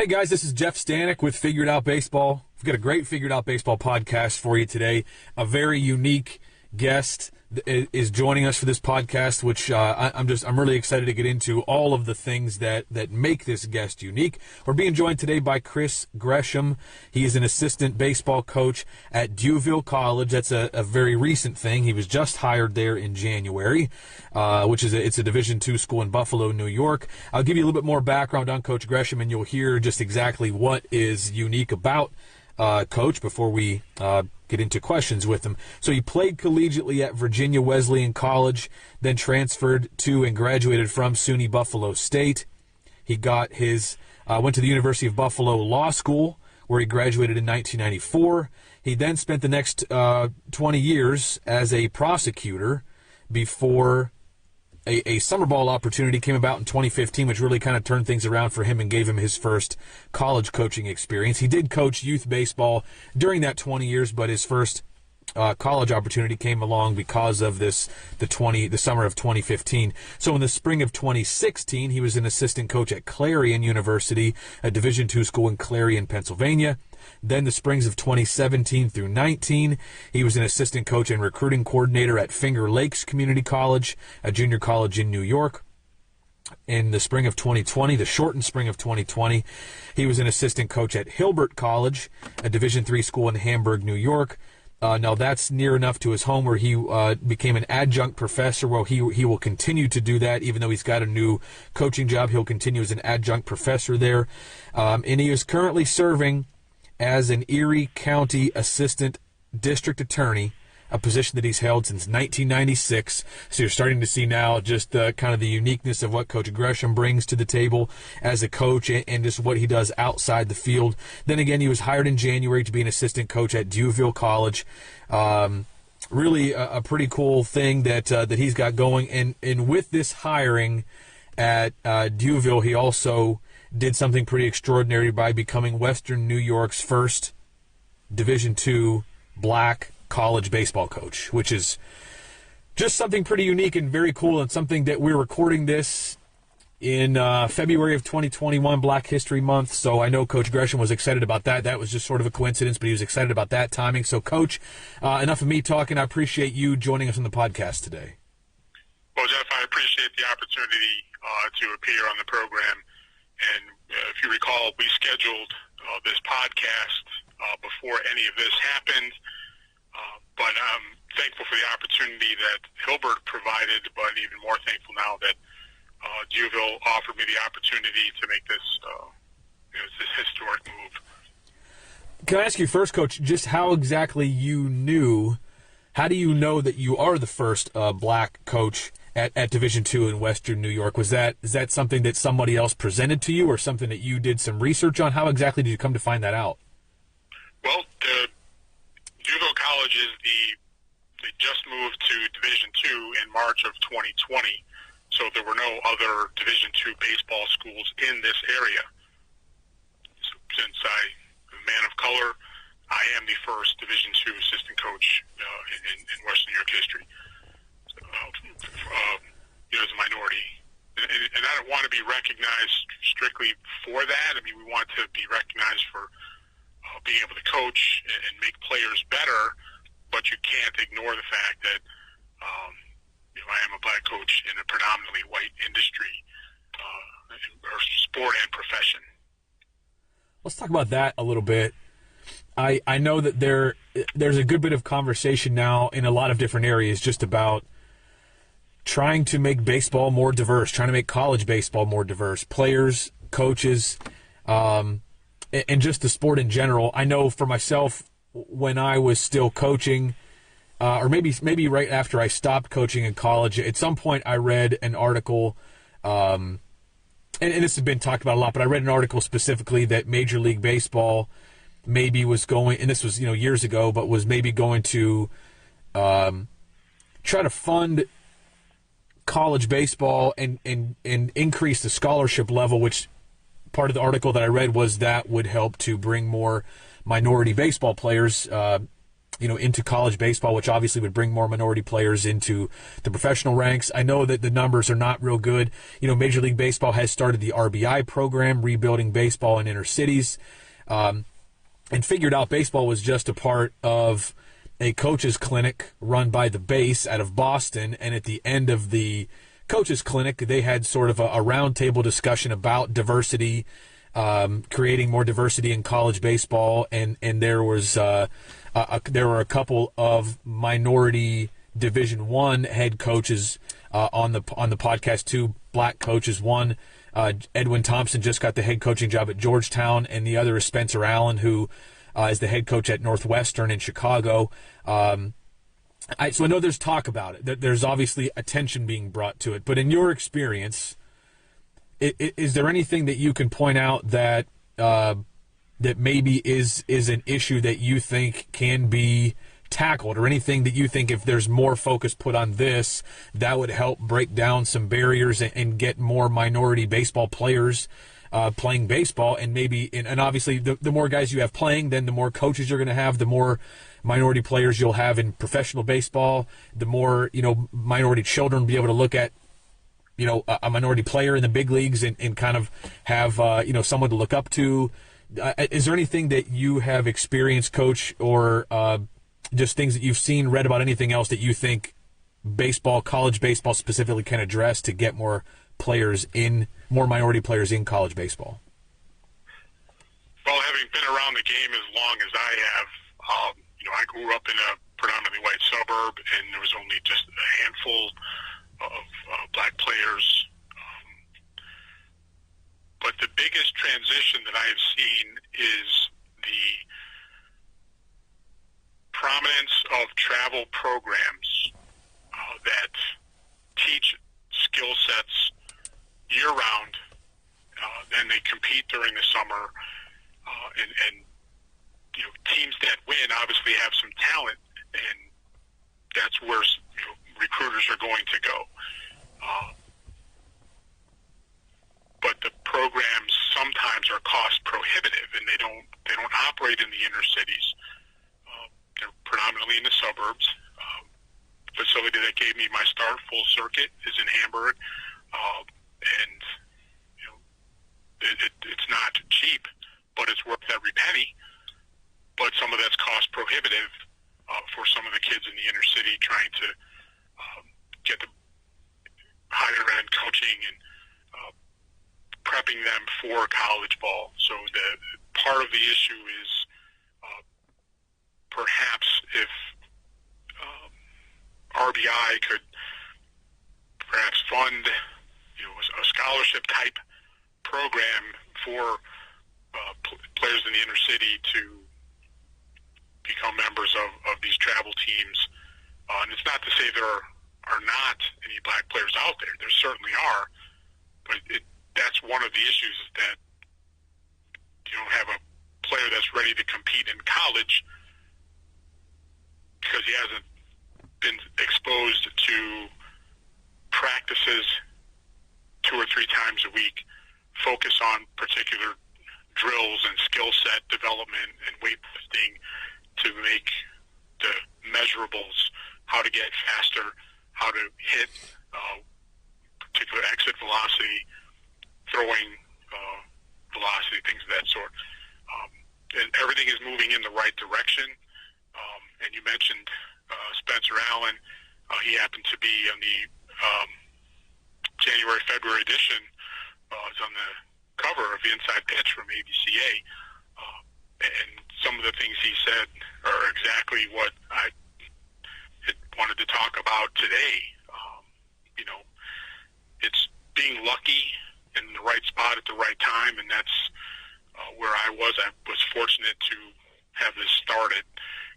Hey guys, this is Jeff Stanek with Figured Out Baseball. We've got a great Figured Out Baseball podcast for you today. A very unique guest is joining us for this podcast, which I'm really excited to get into all of the things that make this guest unique. We're being joined today by Chris Gresham. He is an assistant baseball coach at Hilbert College. That's a very recent thing. He was just hired there in January, which is it's a Division II school in Buffalo, New York. I'll give you a little bit more background on Coach Gresham, and you'll hear just exactly what is unique about Coach before we get into questions with him. So he played collegiately at Virginia Wesleyan College, then transferred to and graduated from SUNY Buffalo State. He got his went to the University of Buffalo Law School, where he graduated in 1994. He then spent the next 20 years as a prosecutor before a summer ball opportunity came about in 2015, which really kind of turned things around for him and gave him his first college coaching experience. He did coach youth baseball during that 20 years, but his first college opportunity came along because of the summer of 2015. So in the spring of 2016, he was an assistant coach at Clarion University, a Division II school in Clarion, Pennsylvania. Then the springs of 2017 through 19, he was an assistant coach and recruiting coordinator at Finger Lakes Community College, a junior college in New York. In the spring of 2020, the shortened spring of 2020, he was an assistant coach at Hilbert College, a Division III school in Hamburg, New York. Now that's near enough to his home where he became an adjunct professor. Well, he will continue to do that even though he's got a new coaching job. He'll continue as an adjunct professor there. And he is currently serving as an Erie County Assistant District Attorney, a position that he's held since 1996. So you're starting to see now just kind of the uniqueness of what Coach Gresham brings to the table as a coach and just what he does outside the field. Then again, he was hired in January to be an assistant coach at Hilbert College. Really a pretty cool thing that he's got going. And with this hiring at Hilbert, he also did something pretty extraordinary by becoming Western New York's first Division II black college baseball coach, which is just something pretty unique and very cool, and something that we're recording this in February of 2021, Black History Month. So I know Coach Gresham was excited about that. That was just sort of a coincidence, but he was excited about that timing. So, Coach, enough of me talking. I appreciate you joining us on the podcast today. Well, Jeff, I appreciate the opportunity to appear on the program. And if you recall, we scheduled this podcast before any of this happened. But I'm thankful for the opportunity that Hilbert provided, but even more thankful now that Hilbert offered me the opportunity to make this historic move. Can I ask you first, Coach, just how exactly how do you know that you are the first black coach at Division II in Western New York? Is that something that somebody else presented to you or something that you did some research on? How exactly did you come to find that out? Well, Hilbert College they just moved to Division II in March of 2020, so there were no other Division II baseball schools in this area. So since I'm a man of color, I am the first Division II assistant coach in Western New York history. As a minority. And I don't want to be recognized strictly for that. I mean, we want to be recognized for being able to coach and make players better, but you can't ignore the fact that I am a black coach in a predominantly white industry, or sport and profession. Let's talk about that a little bit. I know that there's a good bit of conversation now in a lot of different areas just about trying to make baseball more diverse, trying to make college baseball more diverse, players, coaches, and just the sport in general. I know for myself, when I was still coaching, or maybe right after I stopped coaching in college, at some point I read an article, and this has been talked about a lot, but I read an article specifically that Major League Baseball maybe was going, and this was years ago, but was maybe going to try to fund college baseball and increase the scholarship level, which part of the article that I read was that would help to bring more minority baseball players into college baseball, which obviously would bring more minority players into the professional ranks. I know that the numbers are not real good. Major League Baseball has started the RBI program, rebuilding baseball in inner cities. And Figured Out Baseball was just a part of a coaches clinic run by the Base out of Boston. And at the end of the coaches clinic, they had sort of a roundtable discussion about diversity, creating more diversity in college baseball. And there was there were a couple of minority Division I head coaches on the podcast, 2 black coaches. One, Edwin Thompson, just got the head coaching job at Georgetown, and the other is Spencer Allen, who is the head coach at Northwestern in Chicago. So I know there's talk about it. There's obviously attention being brought to it. But in your experience, is there anything that you can point out that that maybe is an issue that you think can be tackled, or anything that you think if there's more focus put on this, that would help break down some barriers and get more minority baseball players playing baseball? And maybe, and obviously the more guys you have playing, then the more coaches you're going to have, the more minority players you'll have in professional baseball, the more, minority children will be able to look at, a minority player in the big leagues and kind of have, someone to look up to. Is there anything that you have experienced, Coach, or just things that you've seen, read about, anything else that you think baseball, college baseball specifically, can address to get more minority players in college baseball? Well, having been around the game as long as I have, I grew up in a predominantly white suburb, and there was only just a handful of black players. But the biggest transition that I have seen is the prominence of travel programs that teach skill sets year-round, and they compete during the summer, and teams that win obviously have some talent, and that's where recruiters are going to go. But the programs sometimes are cost prohibitive, and they don't operate in the inner cities. They're predominantly in the suburbs. Facility that gave me my start, Full Circuit, is in Hamburg, and it's not cheap, but it's worth every penny. But some of that's cost prohibitive for some of the kids in the inner city trying to get the higher end coaching and prepping them for college ball. So the part of the issue is perhaps if RBI could perhaps fund a scholarship type program for players in the inner city to become members of these travel teams. And it's not to say there are not any black players out there. There certainly are, but that's one of the issues, is that you don't have a player that's ready to compete in college because he hasn't been exposed to practices 2 or 3 times a week, focus on particular drills and skill set development and weightlifting to make the measurables, how to get faster, how to hit particular exit velocity, throwing velocity, things of that sort. And everything is moving in the right direction. And you mentioned Spencer Allen. He happened to be on the January-February edition. Is on the cover of Inside Pitch from ABCA. And some of the things he said are exactly what I wanted to talk about today. It's being lucky in the right spot at the right time, and that's where I was. I was fortunate to have this start at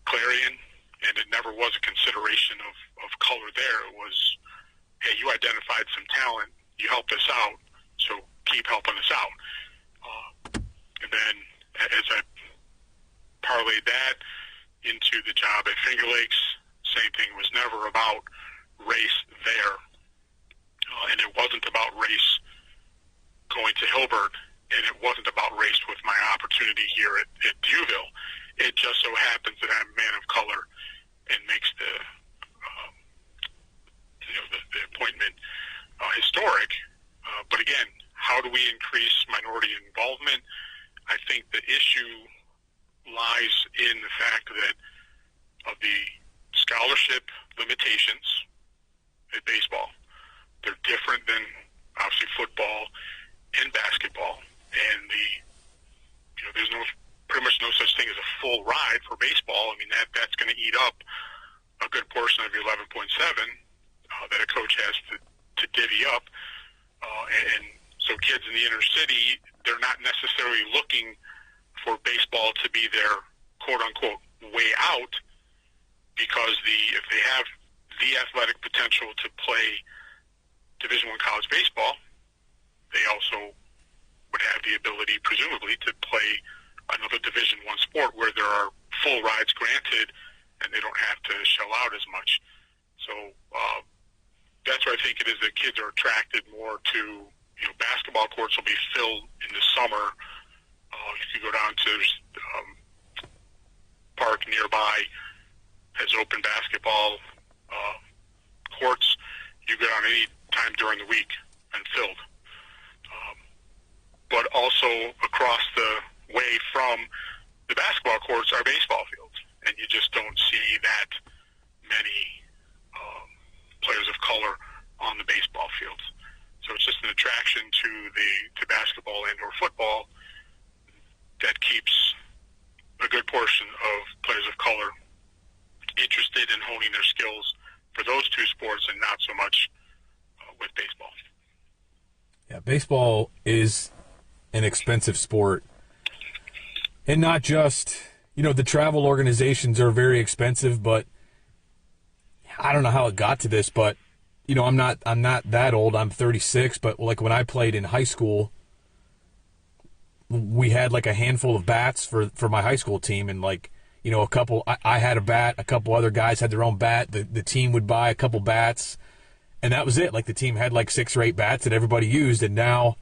Clarion, and it never was a consideration of color there. It was, hey, you identified some talent, you helped us out, so keep helping us out. And then as I parlayed that into the job at Finger Lakes, same thing, was never about race there. And it wasn't about race going to Hilbert, and it wasn't about race with my opportunity here at Duville. It just so happens that I'm a man of color and makes the appointment historic. But again, how do we increase minority involvement? I think the issue lies in the fact that of the scholarship limitations at baseball. They're different than obviously football and basketball, and there's pretty much no such thing as a full ride for baseball. I mean, that's going to eat up a good portion of your 11.7 that a coach has to divvy up, and so kids in the inner city, they're not necessarily looking for baseball to be their quote-unquote way out, because if they have the athletic potential to play Division I college baseball, they also would have the ability, presumably, to play another Division I sport where there are full rides granted and they don't have to shell out as much. So that's where I think it is that kids are attracted more to, basketball courts will be filled in the summer. If you go down to park nearby, has open basketball courts. You go down any time during the week and filled. But also across the way from the basketball courts are baseball fields, and you just don't see that many players of color on the baseball fields. So it's just an attraction to basketball and or football that keeps a good portion of players of color interested in honing their skills for those two sports and not so much with baseball. Yeah, baseball is an expensive sport. And not just, the travel organizations are very expensive, but I don't know how it got to this, but I'm not that old. I'm 36, but like when I played in high school, we had like a handful of bats for my high school team, and a couple, I had a bat, a couple other guys had their own bat. The team would buy a couple bats, and that was it. Like the team had like 6 or 8 bats that everybody used, and now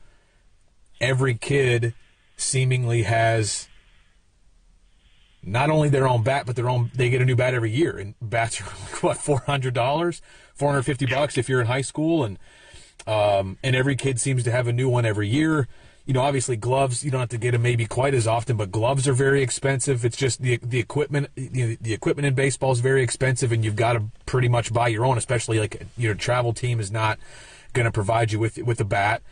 every kid seemingly has not only their own bat, but they get a new bat every year. And bats are like, what, $400, $450 if you're in high school, and every kid seems to have a new one every year. Obviously gloves, you don't have to get them maybe quite as often, but gloves are very expensive. It's just the equipment, the equipment in baseball is very expensive, and you've got to pretty much buy your own, especially like your travel team is not going to provide you with a bat.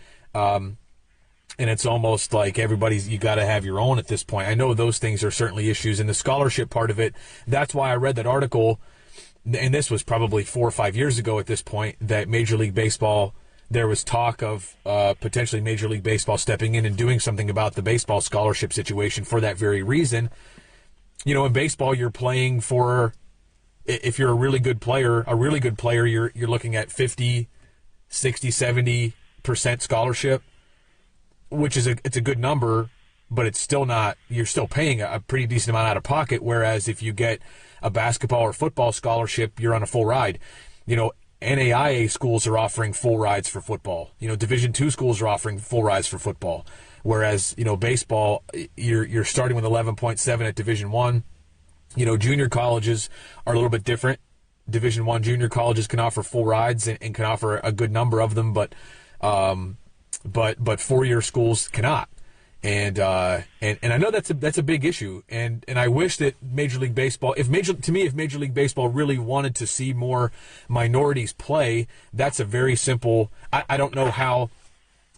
And it's almost like you got to have your own at this point. I know those things are certainly issues. And the scholarship part of it, that's why I read that article, and this was probably 4 or 5 years ago at this point, that Major League Baseball, there was talk of potentially Major League Baseball stepping in and doing something about the baseball scholarship situation for that very reason. In baseball, you're playing for, if you're a really good player, you're looking at 50, 60, 70% scholarship, which is it's a good number, but it's still not, you're still paying a pretty decent amount out of pocket, whereas if you get a basketball or football scholarship, you're on a full ride. NAIA schools are offering full rides for football. Division II schools are offering full rides for football, whereas, baseball, you're starting with 11.7 at Division I. Junior colleges are a little bit different. Division I junior colleges can offer full rides and can offer a good number of them, but 4-year schools cannot, and I know that's a big issue, and I wish that Major League Baseball, if Major League Baseball really wanted to see more minorities play, that's a very simple. I don't know how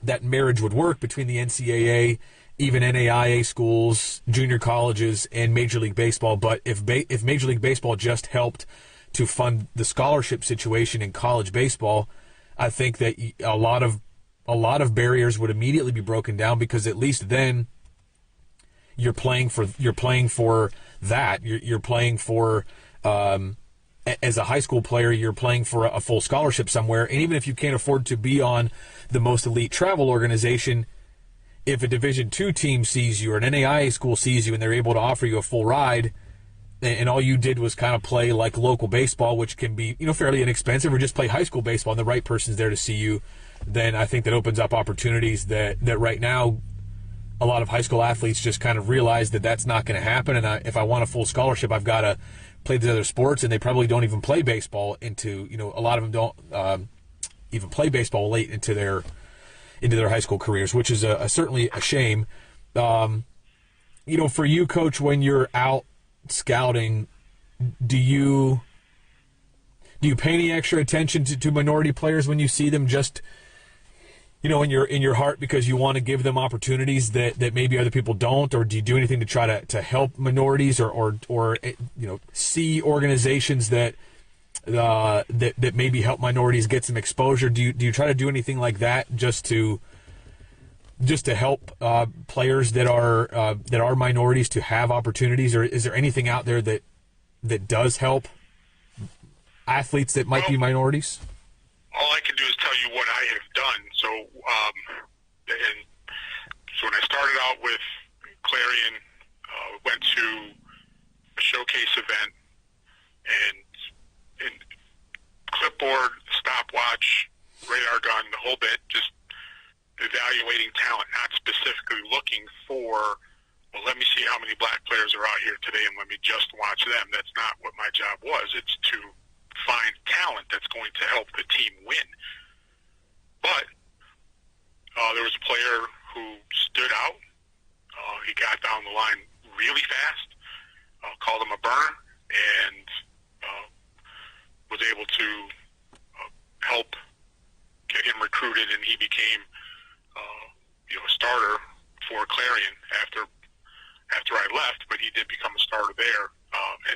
that marriage would work between the NCAA, even NAIA schools, junior colleges, and Major League Baseball, but if Major League Baseball just helped to fund the scholarship situation in college baseball, I think that a lot of barriers would immediately be broken down, because at least then you're playing for that. You're playing for as a high school player, you're playing for a full scholarship somewhere. And even if you can't afford to be on the most elite travel organization, if a Division II team sees you or an NAIA school sees you and they're able to offer you a full ride, and all you did was kind of play like local baseball, which can be fairly inexpensive, or just play high school baseball and the right person's there to see you, then I think that opens up opportunities that right now a lot of high school athletes just kind of realize that that's not going to happen. And if I want a full scholarship, I've got to play the other sports, and they probably don't even play baseball into, a lot of them don't even play baseball late into their high school careers, which is certainly a shame. For you, Coach, when you're out scouting, do you pay any extra attention to minority players when you see them, just in your heart, because you want to give them opportunities that maybe other people don't? Or do you do anything to try to help minorities or see organizations that maybe help minorities get some exposure? Do you try to do anything like that just to help players that are minorities to have opportunities? Or is there anything out there that does help athletes that might be minorities? All I can do is tell you what I have done. So when I started out with Clarion, went to a showcase event, and clipboard, stopwatch, radar gun, the whole bit, just evaluating talent, not specifically looking for, well, let me see how many black players are out here today and let me just watch them. That's not what my job was. It's to find talent that's going to help the team win. But there was a player who stood out. He got down the line really fast, called him a burner, and was able to help get him recruited, and he became a starter for Clarion after I left, but he did become a starter there.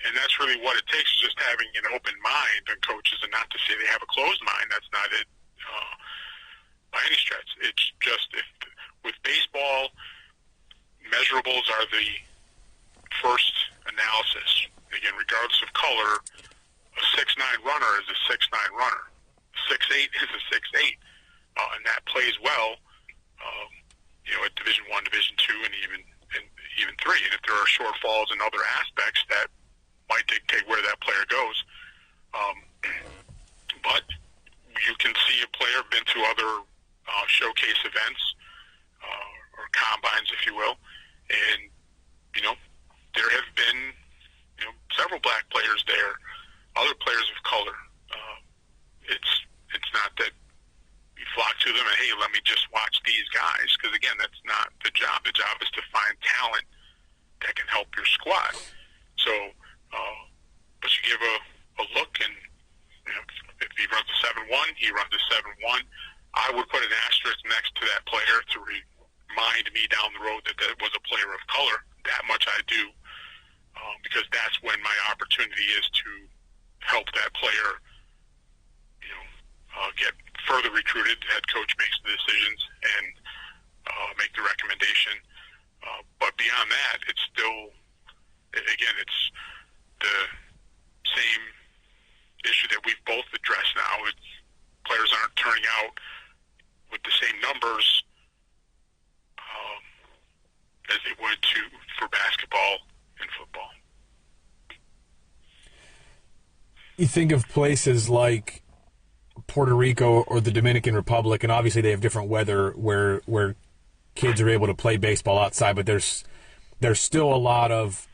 And that's really what it takes, is just having an open mind on coaches, and not to say they have a closed mind. That's not it by any stretch. It's just, with baseball, measurables are the first analysis. Again, regardless of color, a 6'9" runner is a 6'9" runner. 6'8" is a 6'8", and that plays well, at Division I, Division II, and even III. And if there are shortfalls in other aspects, that might dictate where that player goes. But you can see a player been to other showcase events or combines, if you will, and there have been several black players there, other players of color. It's not that you flock to them and, hey, let me just watch these guys, because again, that's not the job. The job is to find talent that can help your squad. So, but you give a look, and if he runs a 7-1, he runs a 7-1. I would put an asterisk next to that player to remind me down the road that was a player of color. That much I do, because that's when my opportunity is to help that player, get further recruited. The head coach makes the decisions and make the recommendation. But beyond that, it's still, again, it's the same issue that we've both addressed now. It's players aren't turning out with the same numbers as they would for basketball and football. You think of places like Puerto Rico or the Dominican Republic, and obviously they have different weather where kids are able to play baseball outside, but there's still a lot of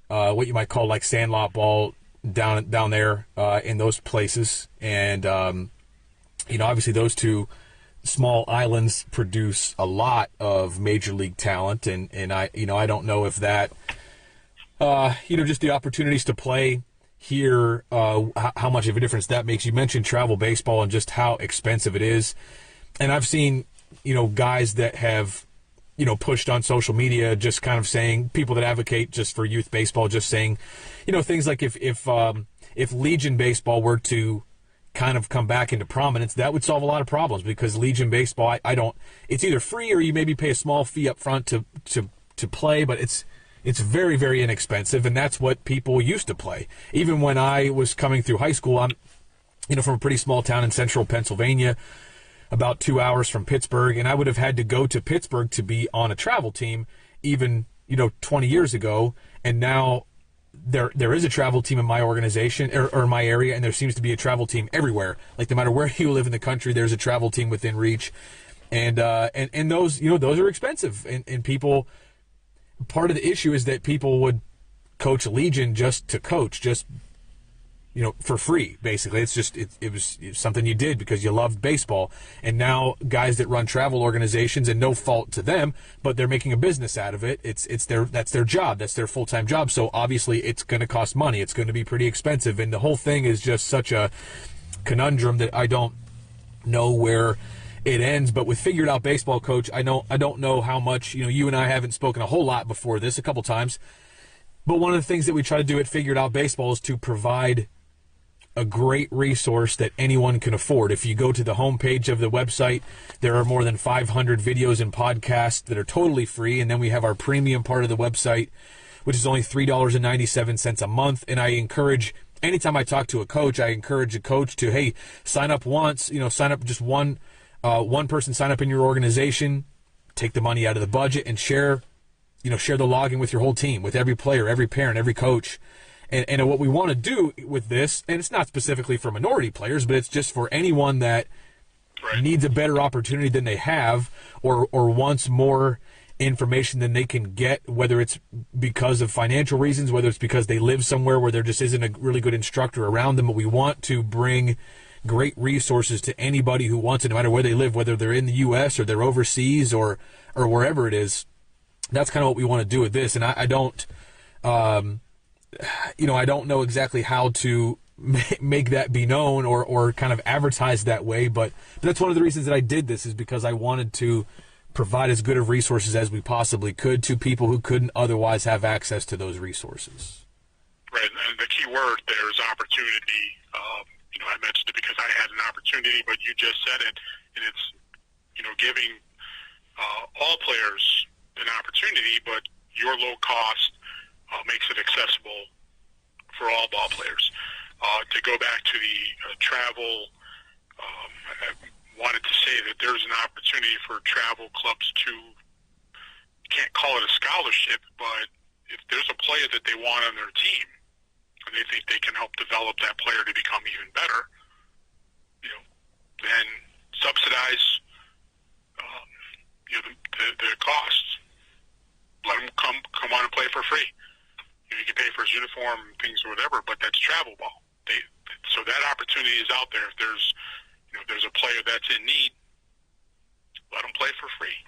what you might call like sandlot ball down there in those places. And obviously those two small islands produce a lot of major league talent, and I don't know if that just the opportunities to play here, how much of a difference that makes. You mentioned travel baseball and just how expensive it is, and I've seen guys that have pushed on social media, just kind of saying, people that advocate just for youth baseball, just saying things like if Legion baseball were to kind of come back into prominence, that would solve a lot of problems, because Legion baseball, it's either free or you maybe pay a small fee up front to play, but it's very, very inexpensive, and that's what people used to play. Even when I was coming through high school, I'm from a pretty small town in central Pennsylvania, about 2 hours from Pittsburgh, and I would have had to go to Pittsburgh to be on a travel team even 20 years ago, and now there is a travel team in my organization or in my area, and there seems to be a travel team everywhere. Like, no matter where you live in the country, there's a travel team within reach. And those, those are expensive. And people, part of the issue is that people would coach Legion just to coach, just, for free, basically. It's just, it was something you did because you loved baseball. And now guys that run travel organizations, and no fault to them, but they're making a business out of it. That's their job. That's their full-time job. So obviously it's going to cost money. It's going to be pretty expensive. And the whole thing is just such a conundrum that I don't know where it ends. But with Figured Out Baseball, Coach, I don't know how much, you and I haven't spoken a whole lot before this, a couple times. But one of the things that we try to do at Figured Out Baseball is to provide a great resource that anyone can afford. If you go to the homepage of the website, there are more than 500 videos and podcasts that are totally free. And then we have our premium part of the website, which is only $3.97 a month. And I encourage, anytime I talk to a coach, I encourage a coach to, hey, sign up once, sign up just one person, sign up in your organization, take the money out of the budget and share the login with your whole team, with every player, every parent, every coach. And what we want to do with this, and it's not specifically for minority players, but it's just for anyone that needs a better opportunity than they have, or wants more information than they can get, whether it's because of financial reasons, whether it's because they live somewhere where there just isn't a really good instructor around them. But we want to bring great resources to anybody who wants it, no matter where they live, whether they're in the U.S. or they're overseas or wherever it is. That's kind of what we want to do with this. And I don't know exactly how to make that be known or kind of advertise that way, but that's one of the reasons that I did this, is because I wanted to provide as good of resources as we possibly could to people who couldn't otherwise have access to those resources. Right, and the key word there is opportunity. I mentioned it because I had an opportunity, but you just said it, and it's, giving all players an opportunity, but your low cost makes it accessible for all ball players. To go back to the travel, I wanted to say that there's an opportunity for travel clubs to, you can't call it a scholarship, but if there's a player that they want on their team and they think they can help develop that player to become even better, then subsidize the costs. Let him come on and play for free. You can pay for his uniform, things or whatever, but that's travel ball. So that opportunity is out there. If there's a player that's in need, let him play for free.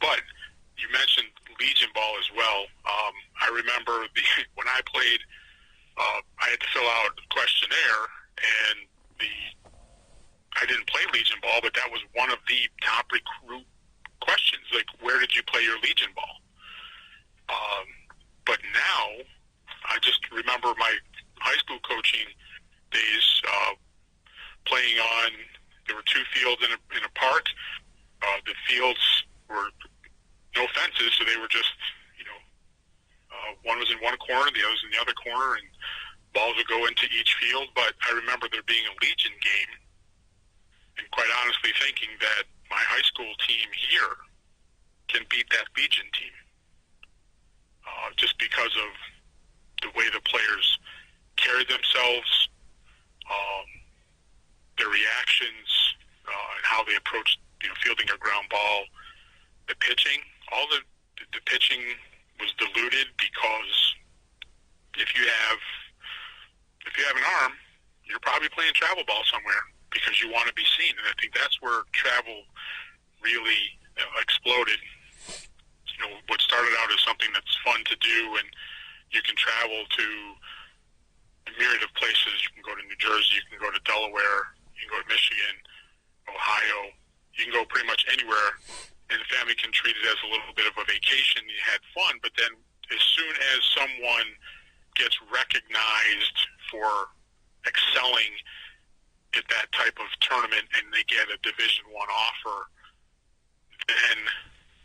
But you mentioned Legion ball as well. I remember when I played, I had to fill out a questionnaire, and I didn't play Legion ball, but that was one of the top recruit questions, like, where did you play your Legion ball? But now, I just remember my high school coaching days, playing on, there were two fields in a park. The fields were no fences, so they were just, one was in one corner, the other was in the other corner, and balls would go into each field. But I remember there being a Legion game, and quite honestly thinking that my high school team here can beat that Legion team, just because of the way the players carried themselves, their reactions, and how they approached, fielding a ground ball, the pitching. All the pitching was diluted, because if you have an arm, you're probably playing travel ball somewhere because you want to be seen. And I think that's where travel really exploded. What started out as something that's fun to do, and you can travel to a myriad of places. You can go to New Jersey, you can go to Delaware, you can go to Michigan, Ohio. You can go pretty much anywhere, and the family can treat it as a little bit of a vacation. You had fun, but then as soon as someone gets recognized for excelling at that type of tournament and they get a Division I offer, then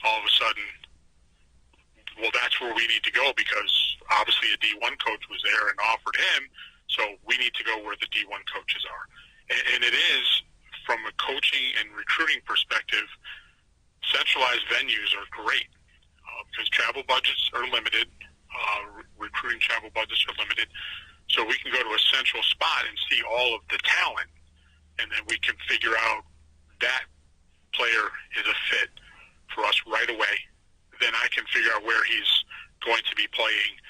all of a sudden, well, that's where we need to go, because obviously a D1 coach was there and offered him, so we need to go where the D1 coaches are. And it is, from a coaching and recruiting perspective, centralized venues are great, because travel budgets are limited, recruiting travel budgets are limited, so we can go to a central spot and see all of the talent, and then we can figure out that player is a fit for us right away, then I can figure out where he's going to be playing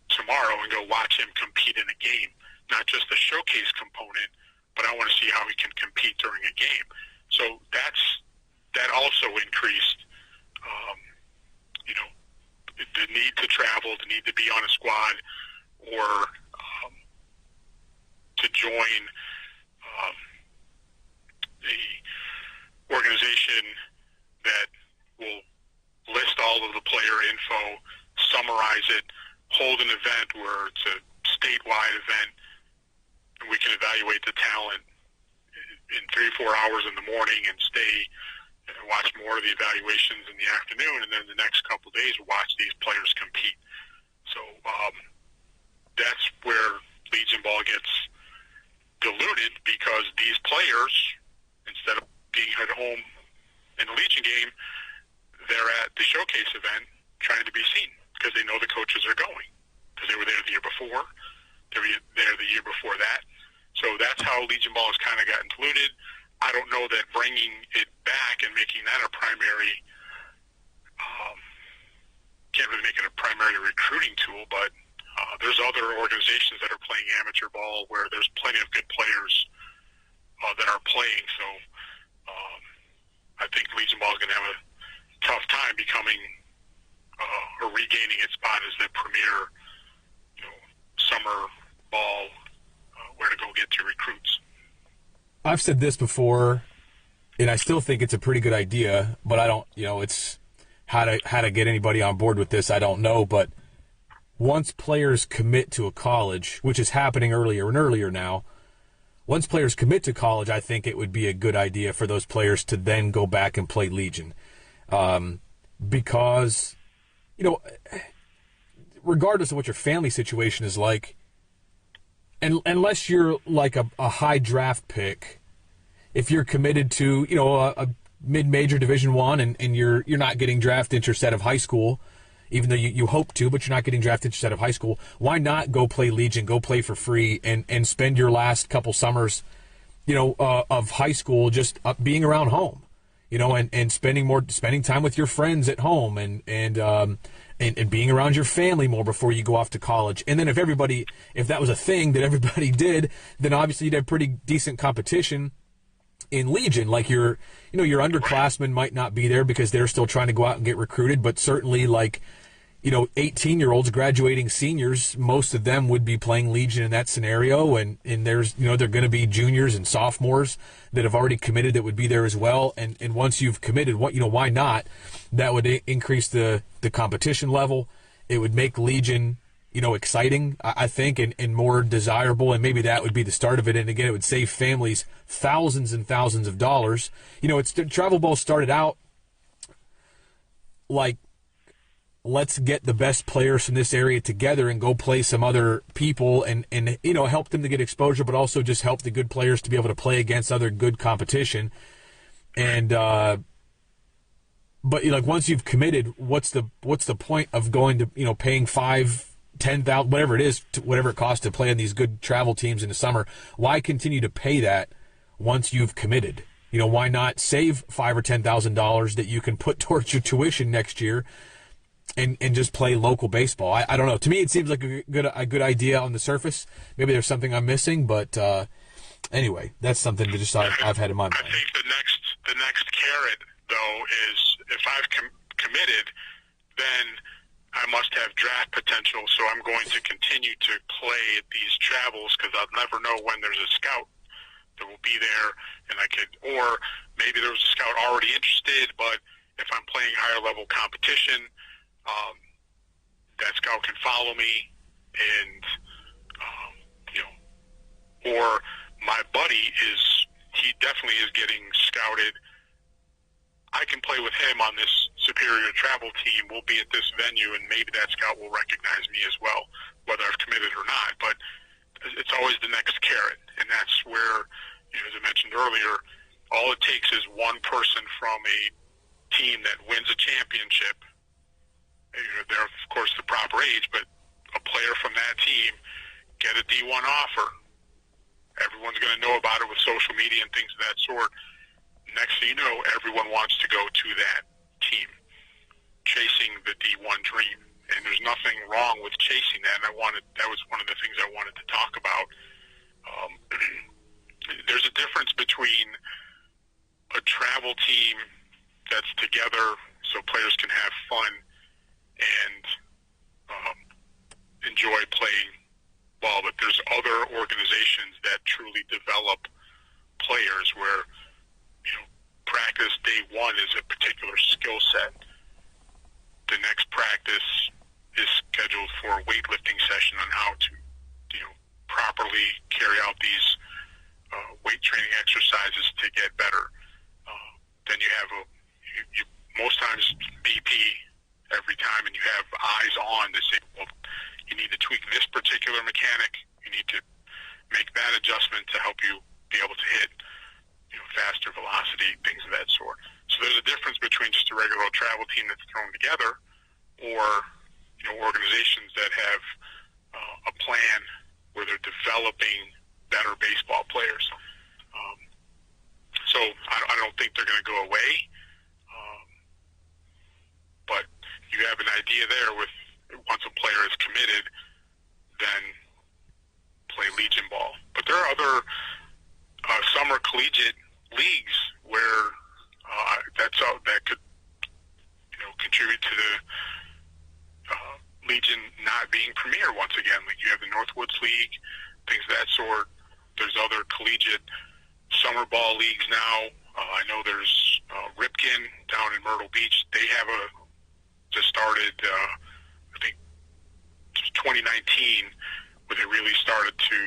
tomorrow and go watch him compete in a game. Not just the showcase component, but I want to see how he can compete during a game. So that also increased, the need to travel, the need to be on a squad, or to join a organization that will list all of the player info, summarize it, hold an event where it's a statewide event, and we can evaluate the talent in 3-4 hours in the morning and stay and watch more of the evaluations in the afternoon, and then the next couple of days watch these players compete. So that's where Legion ball gets diluted, because these players, instead of being at home in the Legion game, they're at the showcase event trying to be seen because they know the coaches are going, because they were there the year before, they were there the year before that. So that's how Legion ball has kind of gotten diluted. I don't know that bringing it back and making that a primary, can't really make it a primary recruiting tool, but there's other organizations that are playing amateur ball where there's plenty of good players that are playing. So I think Legion ball is going to have a tough time becoming or regaining its spot as the premier, summer ball where to go get your recruits. I've said this before, and I still think it's a pretty good idea, but I don't, it's how to get anybody on board with this, I don't know. But once players commit to a college, which is happening earlier and earlier now, once players commit to college, I think it would be a good idea for those players to then go back and play Legion. Because, regardless of what your family situation is like, and unless you're like a high draft pick, if you're committed to, a mid-major Division I and you're not getting drafted instead of high school, even though you hope to, but you're not getting drafted instead of high school, why not go play Legion, go play for free, and spend your last couple summers, of high school just being around home, and spending time with your friends at home and being around your family more before you go off to college. And then if that was a thing that everybody did, then obviously you'd have pretty decent competition in Legion. Like your underclassmen might not be there because they're still trying to go out and get recruited, but certainly 18-year-olds graduating seniors, most of them would be playing Legion in that scenario. And there's, they're going to be juniors and sophomores that have already committed that would be there as well. And once you've committed, why not? That would increase the competition level. It would make Legion, exciting, I think, and more desirable. And maybe that would be the start of it. And again, it would save families thousands and thousands of dollars. Travel ball started out like, let's get the best players from this area together and go play some other people and help them to get exposure, but also just help the good players to be able to play against other good competition. And but once you've committed, what's the point of going to paying $5,000-$10,000, whatever it is, whatever it costs to play on these good travel teams in the summer? Why continue to pay that once you've committed? Why not save $5,000 or $10,000 that you can put towards your tuition next year and just play local baseball? I don't know. To me, it seems like a good idea on the surface. Maybe there's something I'm missing, but anyway, that's something that just I've had in my mind. I think the next carrot, though, is if I've committed, then I must have draft potential, so I'm going to continue to play at these travels because I'll never know when there's a scout that will be there, and or maybe there was a scout already interested, but if I'm playing higher level competition, that scout can follow me, and or my buddy he definitely is getting scouted. I can play with him on this superior travel team. We'll be at this venue, and maybe that scout will recognize me as well, whether I've committed or not. But it's always the next carrot, and that's where, as I mentioned earlier, all it takes is one person from a team that wins a championship. They're, of course, the proper age, but a player from that team get a D1 offer, Everyone's going to know about it with social media and things of that sort. Next thing you know, everyone wants to go to that team, chasing the D1 dream. And there's nothing wrong with chasing that. And that was one of the things I wanted to talk about. There's a difference between a travel team that's together so players can have fun and enjoy playing ball, but there's other organizations that truly develop players where, practice day one is a particular skill set. The next practice is scheduled for a weightlifting session on how to, properly carry out these weight training exercises to get better. Then you have most times BP every time, and you have eyes on to say, well, you need to tweak this particular mechanic. You need to make that adjustment to help you be able to hit, faster velocity, things of that sort. So there's a difference between just a regular old travel team that's thrown together, or organizations that have a plan where they're developing better baseball players. So I don't think they're going to go away, but you have an idea there with once a player is committed, then play Legion ball. But there are other summer collegiate leagues where that could contribute to the Legion not being premier once again. Like you have the Northwoods League, things of that sort. There's other collegiate summer ball leagues now. I know there's Ripken down in Myrtle Beach. They have just started, I think, 2019, where they really started to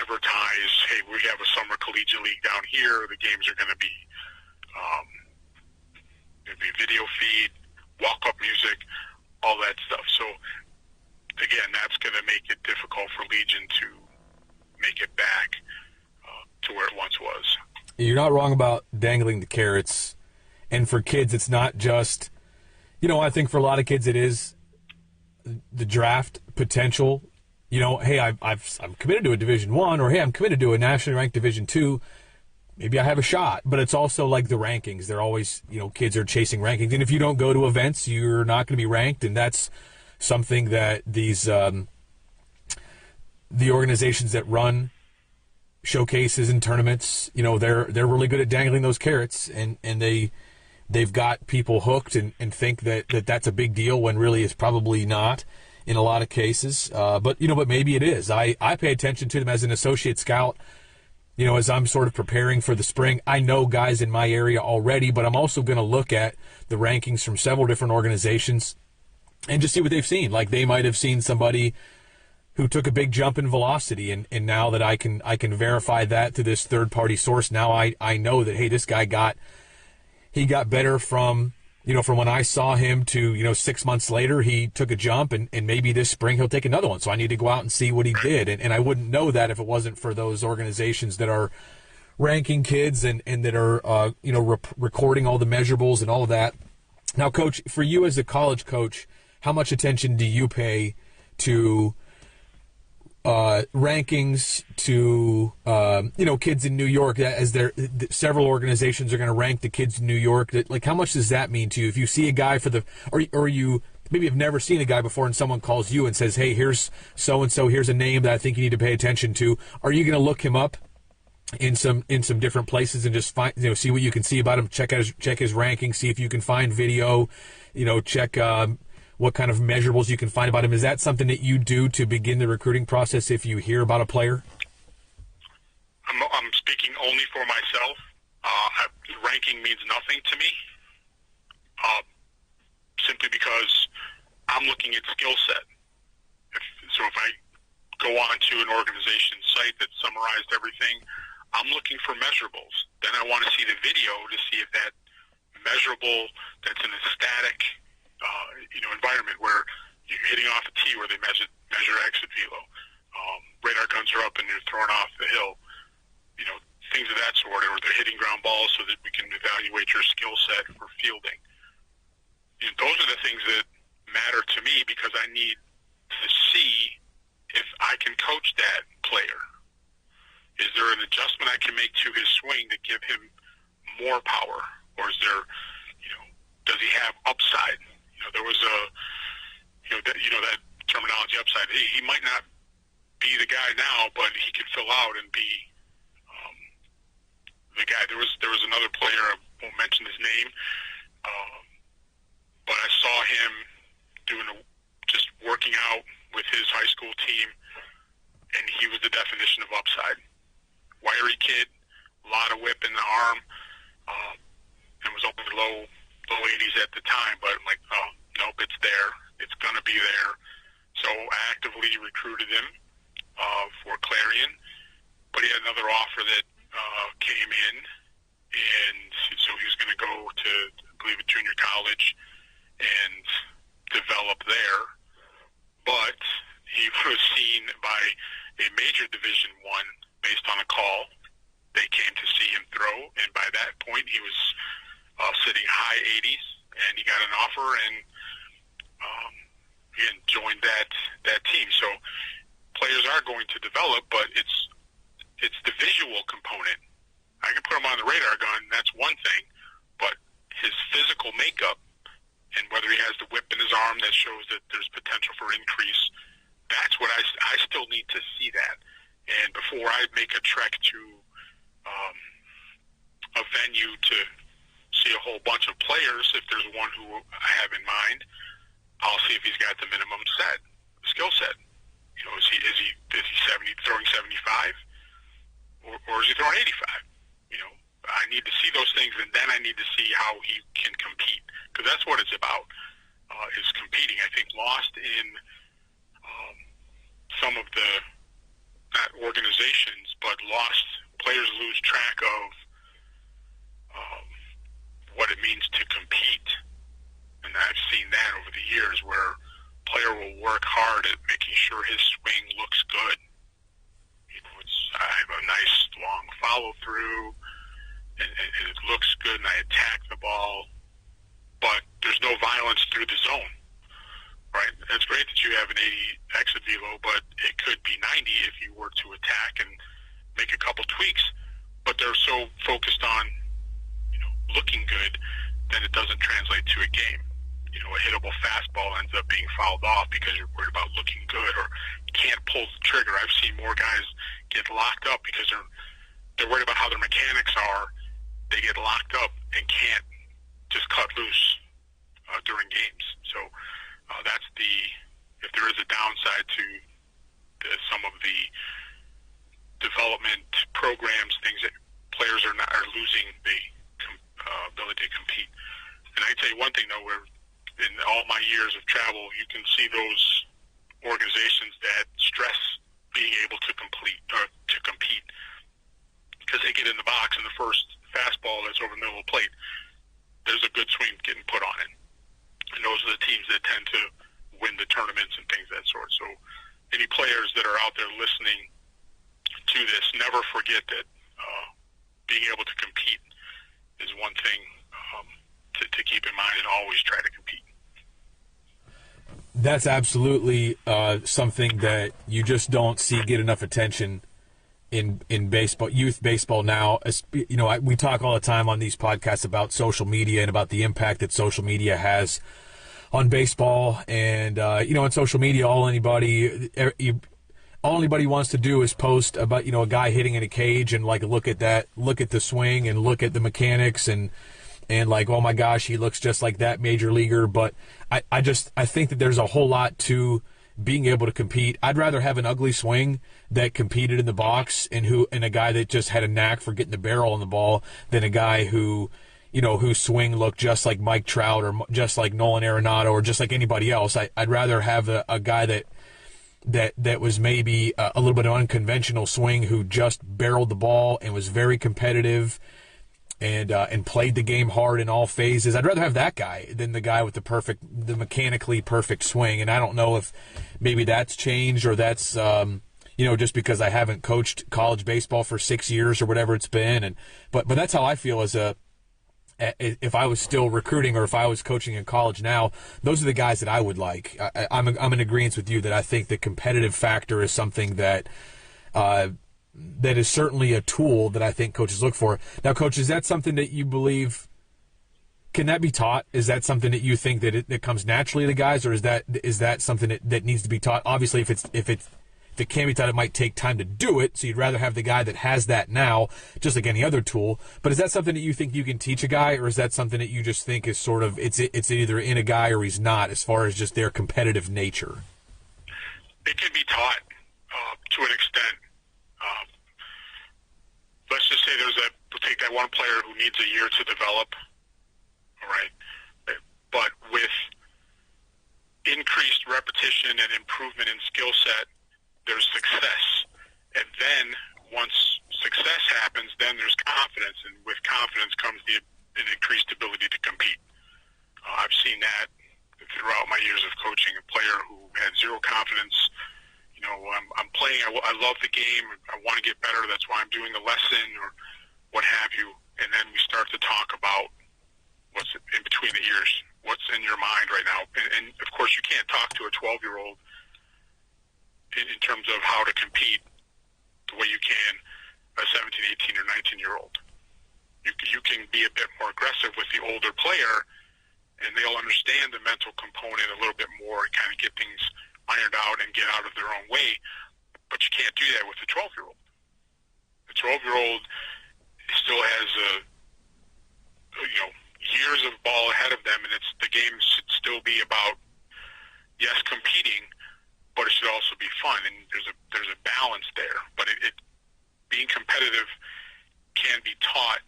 advertise, hey, we have a summer collegiate league down here. The games are going to be there'll be video feed, walk-up music, all that stuff. So, again, that's going to make it difficult for Legion to make it back to where it once was. You're not wrong about dangling the carrots. And for kids, it's not just, I think for a lot of kids it is the draft potential. Hey, I'm committed to a Division I, or hey, I'm committed to a nationally ranked Division II. Maybe I have a shot. But it's also like the rankings. They're always, kids are chasing rankings. And if you don't go to events, you're not going to be ranked. And that's something that these the organizations that run showcases and tournaments, they're really good at dangling those carrots, and they've got people hooked and think that that's a big deal when really it's probably not in a lot of cases. But maybe it is. I pay attention to them as an associate scout. As I'm sort of preparing for the spring, I know guys in my area already, but I'm also going to look at the rankings from several different organizations and just see what they've seen. Like they might have seen somebody who took a big jump in velocity, and now that I can verify that to this third-party source, now I know that, hey, this guy got better from when I saw him to 6 months later he took a jump, and maybe this spring he'll take another one. So I need to go out and see what he did, and I wouldn't know that if it wasn't for those organizations that are ranking kids and that are recording all the measurables and all of that. Now, Coach, for you as a college coach, how much attention do you pay to rankings, to kids in New York, as several organizations are going to rank the kids in New York? Like, how much does that mean to you? If you see a guy or you maybe have never seen a guy before, and someone calls you and says, hey, here's so and so, here's a name that I think you need to pay attention to, are you going to look him up in some different places and just find see what you can see about him, check his ranking, see if you can find video, check what kind of measurables you can find about him? Is that something that you do to begin the recruiting process if you hear about a player? I'm speaking only for myself. Ranking means nothing to me, simply because I'm looking at skill set. If I go on to an organization's site that summarized everything, I'm looking for measurables. Then I want to see the video to see if that measurable that's in a static environment where you're hitting off a tee where they measure exit velo. Radar guns are up and they're thrown off the hill. Things of that sort, or they're hitting ground balls so that we can evaluate your skill set for fielding. Those are the things that matter to me, because I need to see if I can coach that player, is there an adjustment I can make to his swing to give him more power, or is there, does he have upside? There was that terminology, upside. He might not be the guy now, but he could fill out and be the guy. There was another player, I won't mention his name, but I saw him just working out with his high school team, and he was the definition of upside. Wiry kid, a lot of whip in the arm, and was only low 80s at the time, but I'm like, oh, nope, it's there. It's going to be there. So I actively recruited him for Clarion, but he had another offer that came in, and so he was going to go to, I believe, a junior college and develop there. But he was seen by a major Division I based on a call. They came to see him throw, and by that point he was sitting high 80s, and he got an offer and joined that team. So players are going to develop, but it's the visual component. I can put him on the radar gun, that's one thing, but his physical makeup and whether he has the whip in his arm that shows that there's potential for increase, that's what I still need to see that. And before I make a trek to a venue to see a whole bunch of players, if there's one who I have in mind, I'll see if he's got the minimum skill set. Is he 70, throwing 75, or is he throwing 85? I need to see those things, and then I need to see how he can compete, because that's what it's about, is competing. I think lost in some of the, not organizations, but players lose track of what it means to compete. And I've seen that over the years, where a player will work hard at making sure his swing looks good. I have a nice long follow through, and it looks good, and I attack the ball, but there's no violence through the zone, right? That's great that you have an 80 exit velo, but it could be 90 if you were to attack and make a couple tweaks. But they're so focused on, looking good, then it doesn't translate to a game. A hittable fastball ends up being fouled off because you're worried about looking good, or you can't pull the trigger. I've seen more guys get locked up because they're worried about how their mechanics are. They get locked up and can't just cut loose during games. So that's if there is a downside to some of the development programs, things that players are losing the ability to compete. And I can tell you one thing, though, where in all my years of travel, you can see those organizations that stress being able to compete, because they get in the box and the first fastball that's over the middle of the plate, there's a good swing getting put on it. And those are the teams that tend to win the tournaments and things of that sort. So any players that are out there listening to this, never forget that being able to compete is one thing to keep in mind, and always try to compete. That's absolutely something that you just don't see get enough attention in baseball, youth baseball now. We talk all the time on these podcasts about social media and about the impact that social media has on baseball. And on social media, all anybody wants to do is post about a guy hitting in a cage and look at the swing and look at the mechanics and oh my gosh, he looks just like that major leaguer. But I think that there's a whole lot to being able to compete. I'd rather have an ugly swing that competed in the box and a guy that just had a knack for getting the barrel on the ball than a guy whose swing looked just like Mike Trout or just like Nolan Arenado or just like anybody else. I'd rather have a guy that was maybe a little bit of unconventional swing who just barreled the ball and was very competitive and played the game hard in all phases. I'd rather have that guy than the guy with the mechanically perfect swing. And I don't know if maybe that's changed, or that's just because I haven't coached college baseball for 6 years or whatever it's been. But that's how I feel as a if I was still recruiting or if I was coaching in college now, those are the guys that I would like. I'm in agreement with you that I think the competitive factor is something that that is certainly a tool that I think coaches look for. Now, Coach, is that something that you believe can that be taught? Is that something that you think that it comes naturally to guys, or is that something that needs to be taught? Obviously, if it can be taught, it might take time to do it, so you'd rather have the guy that has that now, just like any other tool. But is that something that you think you can teach a guy, or is that something that you just think is sort of it's either in a guy or he's not, as far as just their competitive nature? It can be taught to an extent. Let's just say we'll take that one player who needs a year to develop, all right? But with increased repetition and improvement in skill set, there's success. And then once success happens, then there's confidence. And with confidence comes an increased ability to compete. I've seen that throughout my years of coaching. A player who had zero confidence, I'm playing, I love the game, I want to get better, that's why I'm doing the lesson or what have you. And then we start to talk about what's in between the ears, what's in your mind right now. And of course, you can't talk to a 12-year-old in terms of how to compete the way you can a 17, 18, or 19-year-old. You can be a bit more aggressive with the older player, and they'll understand the mental component a little bit more and kind of get things ironed out and get out of their own way. But you can't do that with a 12-year-old. The 12-year-old still has years of ball ahead of them, and the game should still be about, yes, competing, but it should also be fun, and there's a balance there. But being competitive can be taught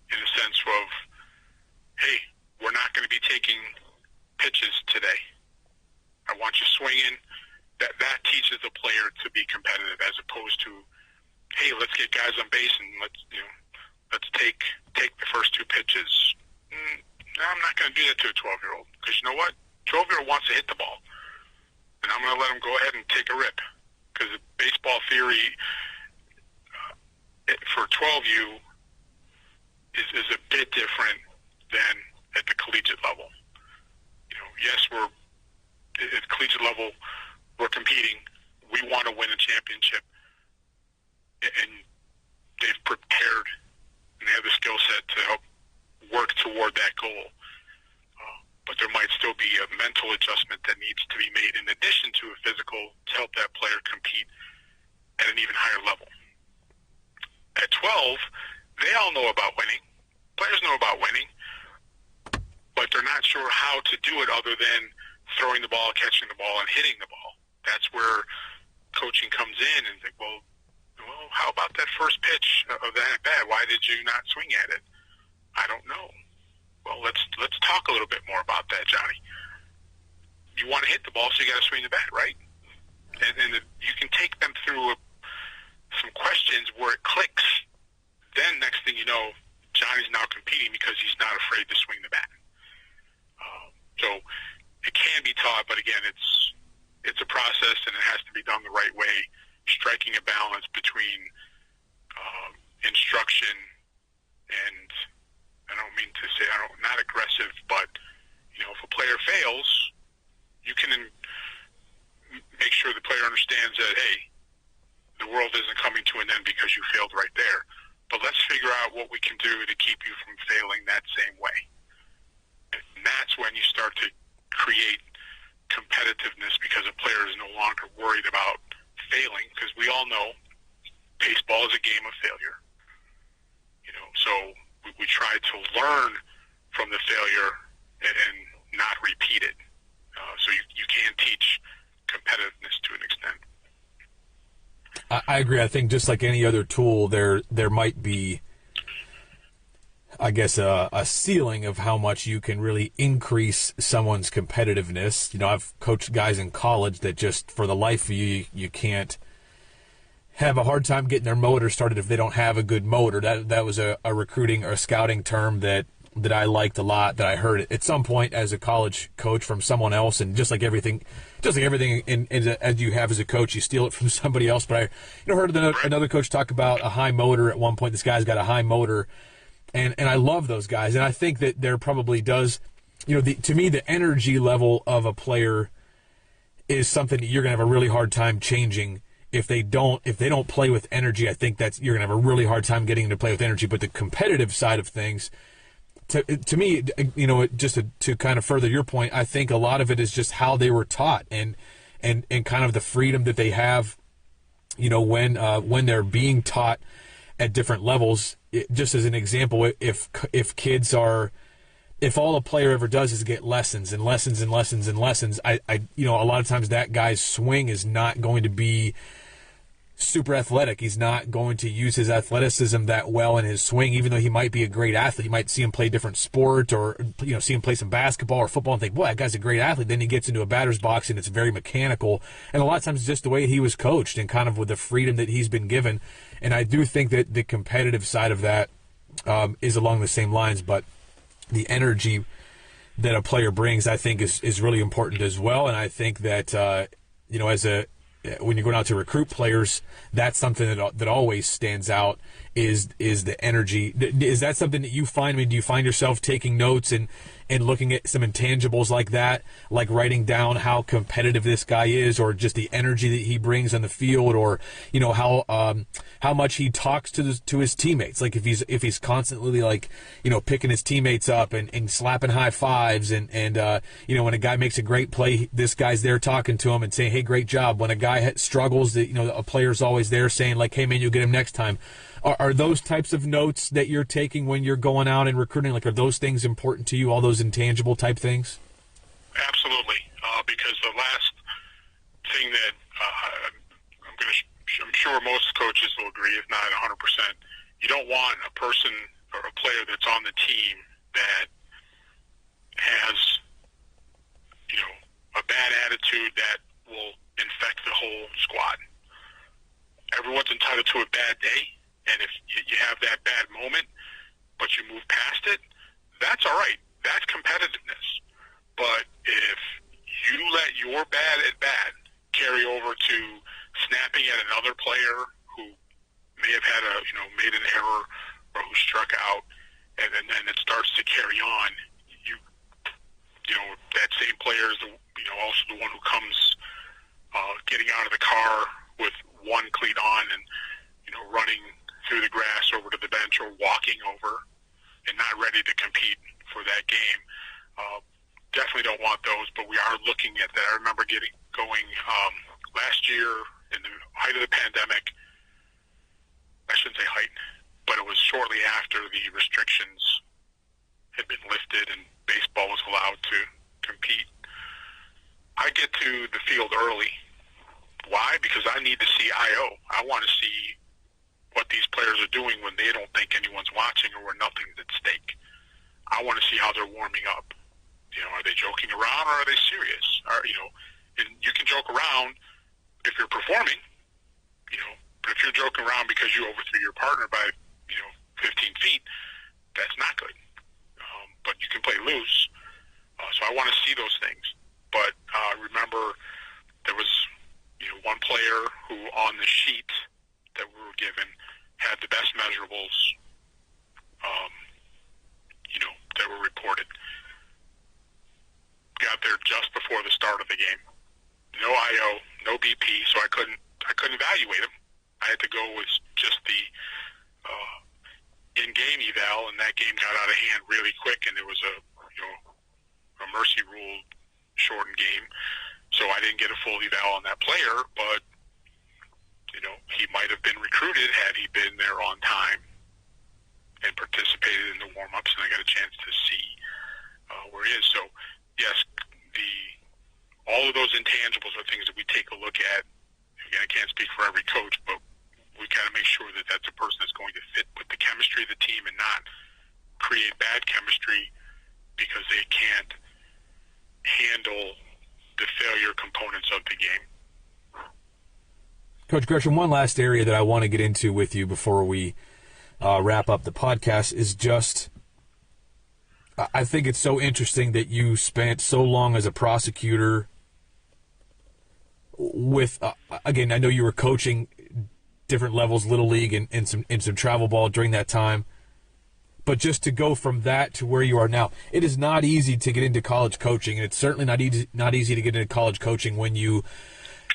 in a sense of, hey, we're not going to be taking pitches today. I want you swinging. That teaches a player to be competitive, as opposed to, hey, let's get guys on base and let's take the first two pitches. No, I'm not going to do that to a 12-year-old, because you know what? 12-year-old wants to hit the ball, and I'm going to let him go ahead and take a rip, because baseball theory for 12U is a bit different than at the collegiate level. Yes, we're at the collegiate level, we're competing. We want to win a championship, and they've prepared and they have the skill set to help work toward that goal. But there might still be a mental adjustment that needs to be made in addition to a physical to help that player compete at an even higher level. At 12, they all know about winning. Players know about winning, but they're not sure how to do it other than throwing the ball, catching the ball, and hitting the ball. That's where coaching comes in and think, well, how about that first pitch of that at-bat? Why did you not swing at it? I don't know. Well, let's talk a little bit more about that, Johnny. You want to hit the ball, so you got to swing the bat, right? And you can take them through some questions where it clicks. Then next thing you know, Johnny's now competing because he's not afraid to swing the bat. So it can be taught, but again, it's a process, and it has to be done the right way, striking a balance between instruction and, I don't mean to say, not aggressive, but if a player fails, you can make sure the player understands that, hey, the world isn't coming to an end because you failed right there, but let's figure out what we can do to keep you from failing that same way. And that's when you start to create competitiveness, because a player is no longer worried about failing, because we all know baseball is a game of failure. So we try to learn from the failure and not repeat it. So you can teach competitiveness to an extent. I agree. I think just like any other tool, there might be, I guess, a ceiling of how much you can really increase someone's competitiveness. I've coached guys in college that just, for the life of you can't have a hard time getting their motor started if they don't have a good motor. That was a recruiting or a scouting term that I liked a lot, that I heard at some point as a college coach from someone else. And just like everything as you have as a coach, you steal it from somebody else. But I heard another coach talk about a high motor at one point. This guy's got a high motor, And I love those guys. And I think that there probably does, to me, the energy level of a player is something that you're going to have a really hard time changing. If they don't play with energy, I think you're going to have a really hard time getting them to play with energy. But the competitive side of things, to me, just to kind of further your point, I think a lot of it is just how they were taught and kind of the freedom that they have, when they're being taught at different levels. Just as an example, if all a player ever does is get lessons and lessons and lessons and lessons, a lot of times that guy's swing is not going to be super athletic. He's not going to use his athleticism that well in his swing, even though he might be a great athlete. You might see him play a different sport, or see him play some basketball or football and think, boy, that guy's a great athlete. Then he gets into a batter's box and it's very mechanical. And a lot of times it's just the way he was coached and kind of with the freedom that he's been given. And I do think that the competitive side of that is along the same lines, but the energy that a player brings, I think, is really important as well. And I think that, when you're going out to recruit players, that's something that always stands out is the energy. Is that something that you find? I mean, do you find yourself taking notes and looking at some intangibles like that, like writing down how competitive this guy is, or just the energy that he brings on the field, or how much he talks to his teammates? Like if he's constantly picking his teammates up and slapping high fives, and when a guy makes a great play, this guy's there talking to him and saying, hey, great job. When a guy struggles, a player's always there saying like, hey man, you'll get him next time. Are those types of notes that you're taking when you're going out and recruiting, are those things important to you, all those intangible type things? Absolutely, because the last thing that I'm sure most coaches will agree, if not 100%, you don't want a person or a player that's on the team that has, a bad attitude that will infect the whole squad. Everyone's entitled to a bad day. And if you have that bad moment, but you move past it, that's all right. That's competitiveness. But if you let your bad at bat carry over to snapping at another player who may have had made an error or who struck out, and then it starts to carry on, that same player is also the one who comes getting out of the car with one cleat on and running through the grass over to the bench or walking over and not ready to compete for that game. Definitely don't want those, but we are looking at that. I remember going last year in the height of the pandemic. I shouldn't say height, but it was shortly after the restrictions had been lifted and baseball was allowed to compete. I get to the field early. Why? Because I need to see IO. I want to see what these players are doing when they don't think anyone's watching or when nothing's at stake. I want to see how they're warming up. Are they joking around or are they serious? And you can joke around if you're performing, but if you're joking around because you overthrew your partner by, 15 feet, that's not good. But you can play loose. So I want to see those things. But remember, there was, one player who on the sheet that we were given had the best measurables, that were reported. Got there just before the start of the game. No IO, no BP, so I couldn't evaluate him. I had to go with just the in-game eval, and that game got out of hand really quick, and it was a mercy rule shortened game, so I didn't get a full eval on that player, but he might have been recruited had he been there on time and participated in the warm-ups, and I got a chance to see where he is. So, yes, all of those intangibles are things that we take a look at. Again, I can't speak for every coach, but we got to make sure that that's a person that's going to fit with the chemistry of the team and not create bad chemistry because they can't handle the failure components of the game. Coach Gresham, one last area that I want to get into with you before we wrap up the podcast is just, I think it's so interesting that you spent so long as a prosecutor with, again, I know you were coaching different levels, Little League and some travel ball during that time, But just to go from that to where you are now, it is not easy to get into college coaching, and it's certainly not easy to get into college coaching when you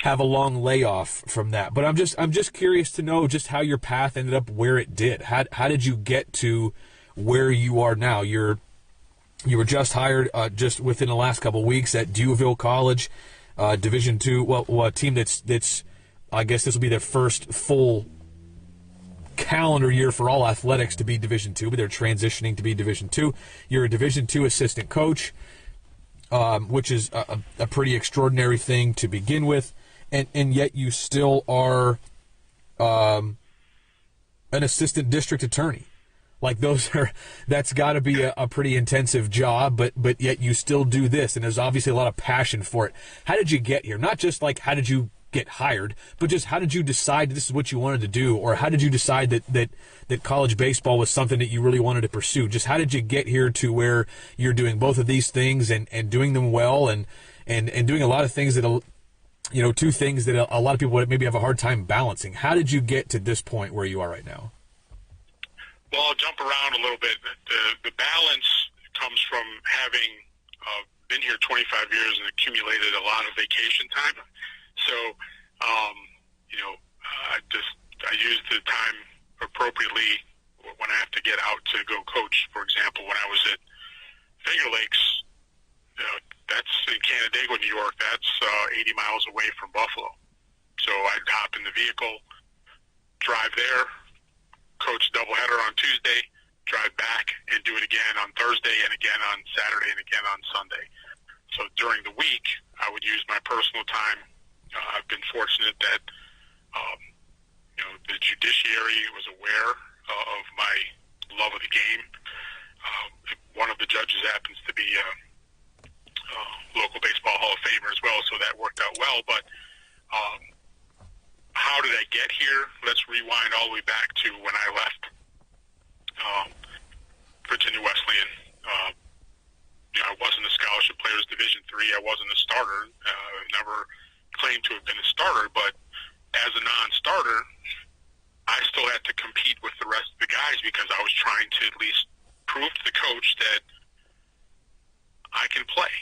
have a long layoff from that. But I'm just curious to know just how your path ended up where it did. How did you get to where you are now? You were just hired just within the last couple of weeks at Dewaville College, Division II. Well, a team that's I guess this will be their first full calendar year for all athletics to be Division II, but they're transitioning to be Division II. You're a Division II assistant coach, which is a pretty extraordinary thing to begin with, and yet you still are an assistant district attorney. Like that's got to be a pretty intensive job, but yet you still do this, and there's obviously a lot of passion for it. How did you get here? Not just like how did you get hired, but just how did you decide this is what you wanted to do, or how did you decide that college baseball was something that you really wanted to pursue? Just how did you get here to where you're doing both of these things and doing them well and doing a lot of things that, two things that a lot of people would maybe have a hard time balancing? How did you get to this point where you are right now? Well, I'll jump around a little bit. The balance comes from having been here 25 years and accumulated a lot of vacation time. So, I use the time appropriately when I have to get out to go coach. For example, when I was at Finger Lakes, that's in Canandaigua, New York. That's 80 miles away from Buffalo. So I'd hop in the vehicle, drive there, coach doubleheader on Tuesday, drive back, and do it again on Thursday, and again on Saturday, and again on Sunday. So during the week, I would use my personal time. I've been fortunate that the judiciary was aware of my love of the game. One of the judges happens to be a local baseball Hall of Famer as well, so that worked out well. But how did I get here? Let's rewind all the way back to when I left Virginia Wesleyan. I wasn't a scholarship player, it was Division III. I wasn't a starter. Never claimed to have been a starter, but as a non-starter, I still had to compete with the rest of the guys because I was trying to at least prove to the coach that I can play.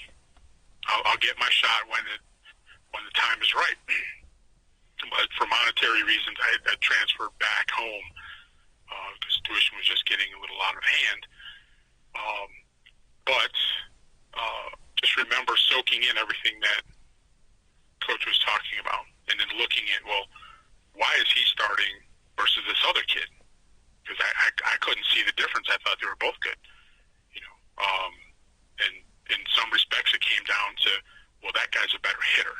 I'll get my shot when the time is right. But for monetary reasons, I transferred back home because tuition was just getting a little out of hand. But just remember soaking in everything that Coach was talking about, and then looking at, well, why is he starting versus this other kid? Because I couldn't see the difference. I thought they were both good, and in some respects it came down to, well, that guy's a better hitter.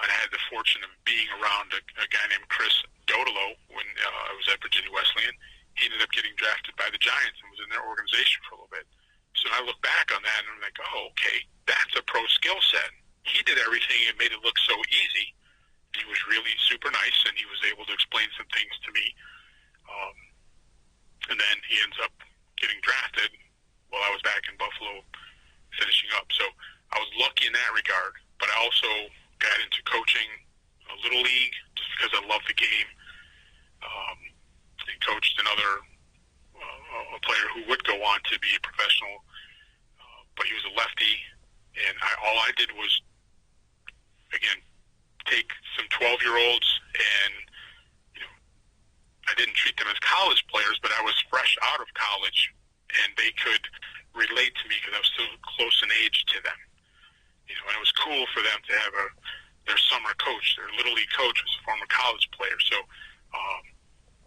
And I had the fortune of being around a guy named Chris Gresham when I was at Virginia Wesleyan. He ended up getting drafted by the Giants and was in their organization for a little bit. So I look back on that and I'm like, oh, okay, that's a pro skill set. He did everything and made it look so easy. He was really super nice, and he was able to explain some things to me. And then he ends up getting drafted while I was back in Buffalo finishing up. So I was lucky in that regard, but I also got into coaching a Little League just because I love the game. And coached another a player who would go on to be a professional, but he was a lefty, and all I did was, again, take some 12-year-olds, and I didn't treat them as college players, but I was fresh out of college, and they could relate to me because I was still close in age to them. And it was cool for them to have their summer coach, their Little League coach was a former college player. So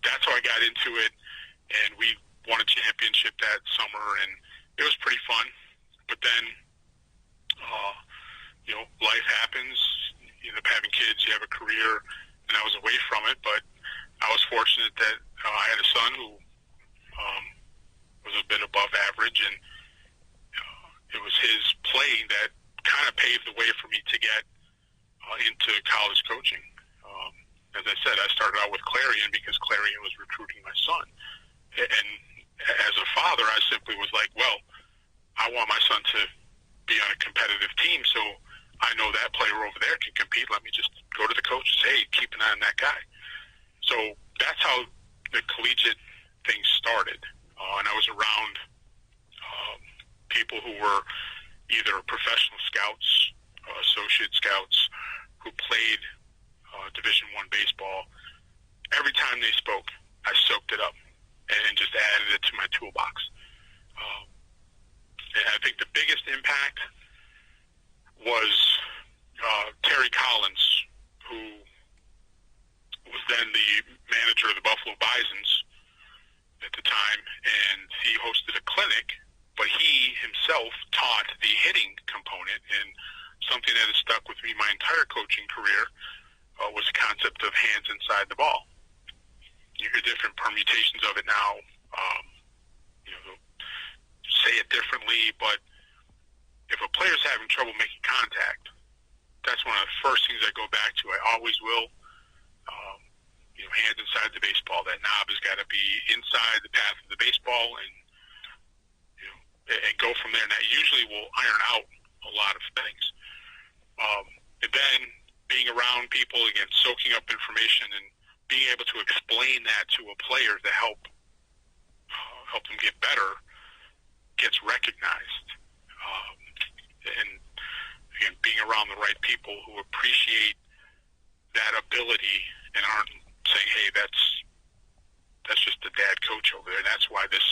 that's how I got into it, and we won a championship that summer, and it was pretty fun. But then, life happens. You end up having kids, you have a career, and I was away from it. But I was fortunate that I had a son who was a bit above average, and it was his playing that kind of paved the way for me to get into college coaching. As I said, I started out with Clarion because Clarion was recruiting my son. And as a father, I simply was like, well, I want my son to be on a competitive team, so I know that player over there can compete. Let me just go to the coach and say, hey, keep an eye on that guy. So that's how the collegiate thing started. and I was around people who were either professional scouts, associate scouts, who played Division I baseball. Every time they spoke, I soaked it up and just added it to my toolbox. And I think the biggest impact was Terry Collins, who was then the manager of the Buffalo Bisons at the time, and he hosted a clinic, but he himself taught the hitting component, and something that has stuck with me my entire coaching career was the concept of hands inside the ball. You hear different permutations of it now. Say it differently, but if a player's having trouble making contact, that's one of the first things I go back to. I always will. Hands inside the baseball. That knob has got to be inside the path of the baseball, and go from there. And that usually will iron out a lot of things. And then being around people, again, soaking up information and being able to explain that to a player to help them get better gets recognized. And again, being around the right people who appreciate that ability and aren't saying, "Hey, that's just the dad coach over there." And that's why this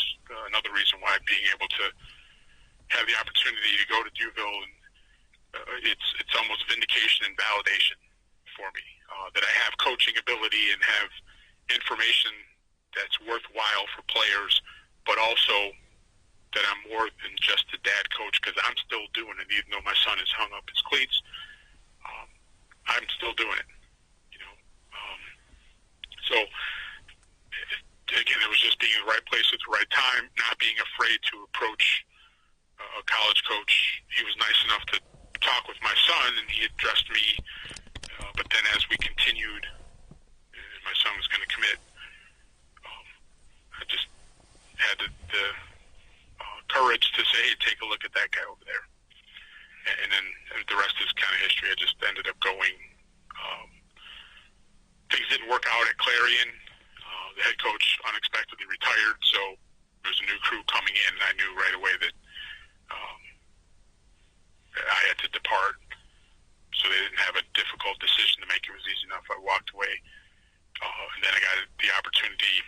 another reason why being able to have the opportunity to go to Duville, and it's almost vindication and validation for me that I have coaching ability and have information that's worthwhile for players, but also that I'm more than just a dad coach, because I'm still doing it. Even though my son has hung up his cleats, I'm still doing it. So again, it was just being in the right place at the right time, not being afraid to approach a college coach. He was nice enough to talk with my son, and he addressed me. But then as we continued, and my son was going to commit, I just had the courage to say, "Hey, take a look at that guy over there." And then the rest is kind of history. I just ended up going. Things didn't work out at Clarion. The head coach unexpectedly retired, so there's a new crew coming in, and I knew right away that I had to depart. So they didn't have a difficult decision to make. It was easy enough. I walked away. And then I got the opportunity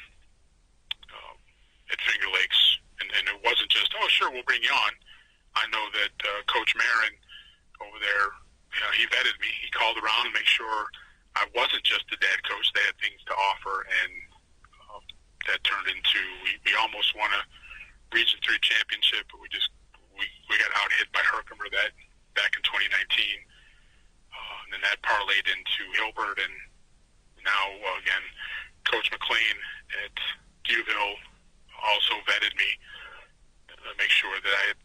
at Finger Lakes, and it wasn't just, "Oh, sure, we'll bring you on." I know that Coach Marin over there, he vetted me. He called around to make sure I wasn't just the dad coach. They had things to offer, and that turned into we almost won a Region 3 championship, but we got out hit by Herkimer that back in 2019. And then that parlayed into Hilbert, and now again, Coach McLean at Duville also vetted me to make sure that I had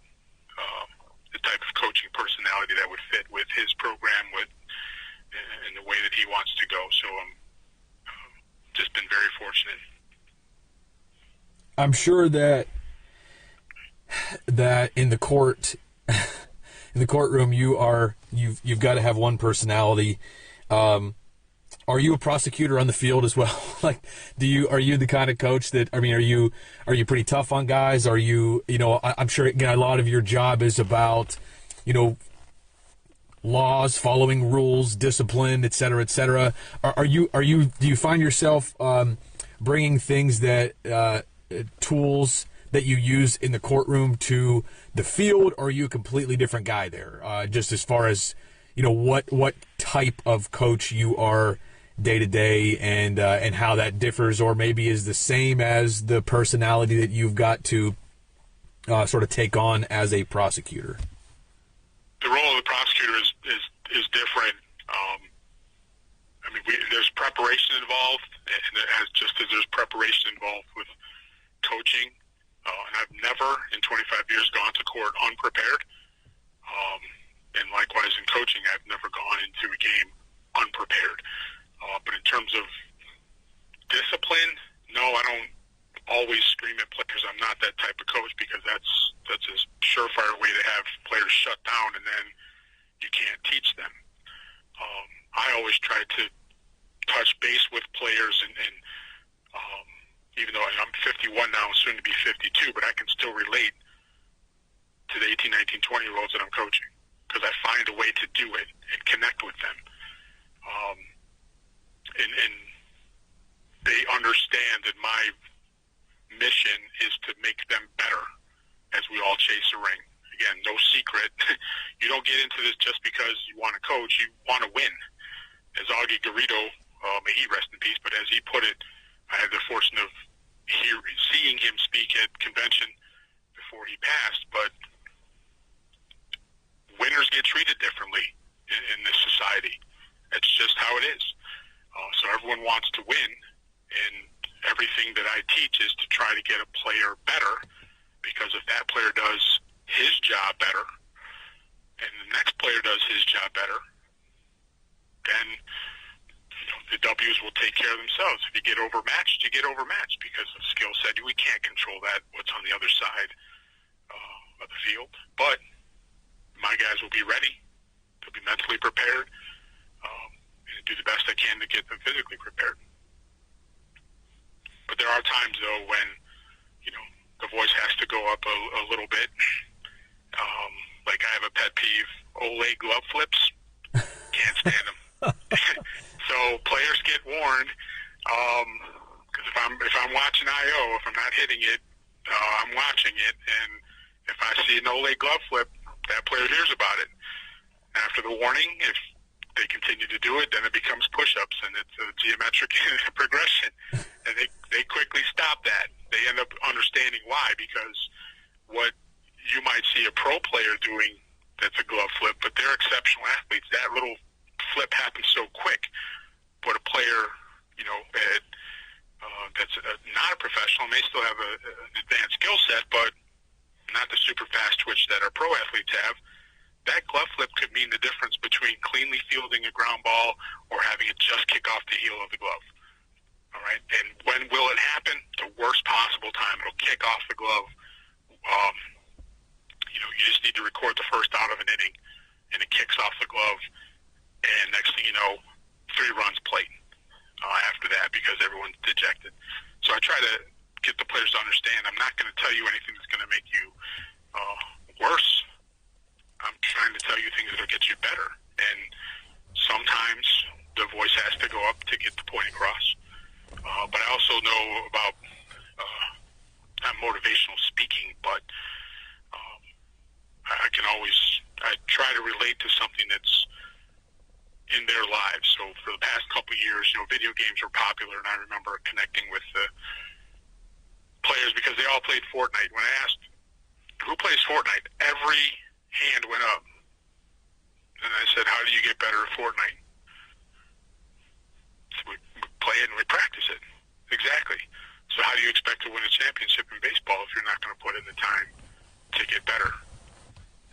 the type of coaching personality that would fit with his program, in the way that he wants to go. So I'm just been very fortunate. I'm sure that in the courtroom you've got to have one personality. Are you a prosecutor on the field as well? Like, are you the kind of coach that, are you pretty tough on guys? Are you, I'm sure again, a lot of your job is about, laws, following rules, discipline, et cetera, et cetera. Do you find yourself bringing things tools that you use in the courtroom to the field, or are you a completely different guy there? Just as far as, what type of coach you are day to day, and how that differs, or maybe is the same as the personality that you've got to sort of take on as a prosecutor. The role of the prosecutor is different. There's preparation involved, and just as there's preparation involved with coaching. And I've never in 25 years gone to court unprepared. And likewise in coaching, I've never gone into a game unprepared. But in terms of discipline, no, I don't always scream at players. I'm not that type of coach, because that's a surefire way to have players shut down, and then you can't teach them. I always try to touch base with players and even though I'm 51 now, soon to be 52, but I can still relate to the 18, 19, 20-year-olds that I'm coaching because I find a way to do it and connect with them. And they understand that my mission is to make them better as we all chase a ring. Again, no secret. You don't get into this just because you want to coach. You want to win. As Augie Garrido, may he rest in peace, but as he put it, I had the fortune of seeing him speak at convention before he passed, but winners get treated differently in this society. It's just how it is. So everyone wants to win, and everything that I teach is to try to get a player better, because if that player does his job better and the next player does his job better, then the W's will take care of themselves. If you get overmatched, you get overmatched because of skill set. We can't control that, what's on the other side of the field. But my guys will be ready. They'll be mentally prepared, and do the best I can to get them physically prepared. But there are times, though, when, the voice has to go up a little bit. Like I have a pet peeve, Olay glove flips. Can't stand them. So players get warned, because if I'm watching IO, if I'm not hitting it, I'm watching it, and if I see an Olay glove flip, that player hears about it. After the warning, if they continue to do it, then it becomes push-ups, and it's a geometric progression, and they quickly stop that. They end up understanding why, because what you might see a pro player doing that's a glove flip, but they're exceptional athletes. That little flip happens so quick. But a player, that's not a professional, may still have an advanced skill set, but not the super fast twitch that our pro athletes have. That glove flip could mean the difference between cleanly fielding a ground ball or having it just kick off the heel of the glove. All right? And when will it happen? The worst possible time. It'll kick off the glove. You just need to record the first out of an inning, and it kicks off the glove, and next thing you know, 3 runs plate after that because everyone's dejected. So I try to get the players to understand I'm not going to tell you anything that's going to make you worse. I'm trying to tell you things that will get you better. And sometimes the voice has to go up to get the point across. But I also know about not motivational speaking, but I try to relate to something that's in their lives. So for the past couple of years, video games were popular, and I remember connecting with the players because they all played Fortnite. When I asked, who plays Fortnite? Every hand went up. And I said, how do you get better at Fortnite? So we play it and we practice it. Exactly. So how do you expect to win a championship in baseball if you're not going to put in the time to get better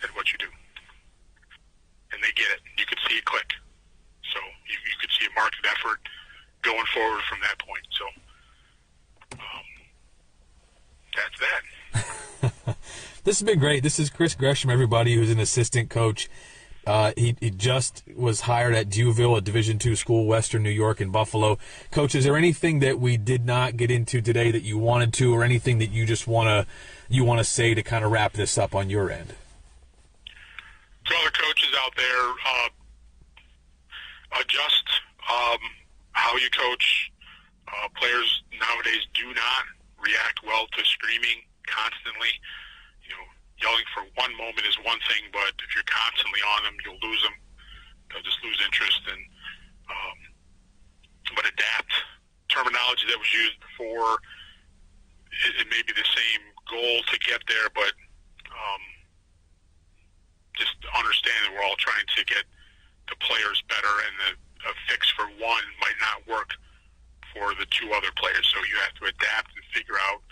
at what you do? And they get it. You could see it click. So you could see a marked effort going forward from that point. So that's that. This has been great. This is Chris Gresham, everybody, who's an assistant coach. He just was hired at Dewville, a Division II school, Western New York in Buffalo. Coach, is there anything that we did not get into today that you wanted to, or anything that you just want to say to kind of wrap this up on your end? To other coaches out there, adjust how you coach. Players nowadays do not react well to screaming constantly. Yelling for one moment is one thing, but if you're constantly on them, you'll lose them. They'll just lose interest. And but adapt. Terminology that was used before, it may be the same goal to get there, but just understand that we're all trying to get the players better, and a fix for one might not work for the 2 other players. So you have to adapt and figure out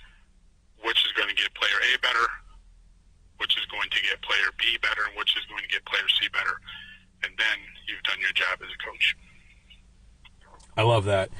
which is going to get player A better, which is going to get player B better, and which is going to get player C better. And then you've done your job as a coach. I love that.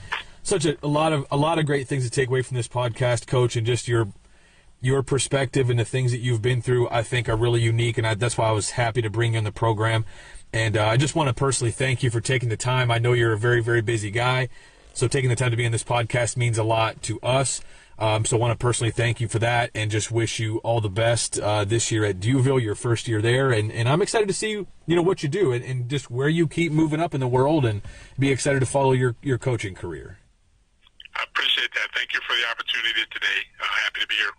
Such a lot of great things to take away from this podcast, Coach, and just your perspective and the things that you've been through, I think, are really unique, and that's why I was happy to bring you on the program. And I just want to personally thank you for taking the time. I know you're a very, very busy guy, so taking the time to be on this podcast means a lot to us. So I want to personally thank you for that and just wish you all the best this year at Duville, your first year there. And I'm excited to see, what you do and just where you keep moving up in the world, and be excited to follow your coaching career. I appreciate that. Thank you for the opportunity today. Happy to be here.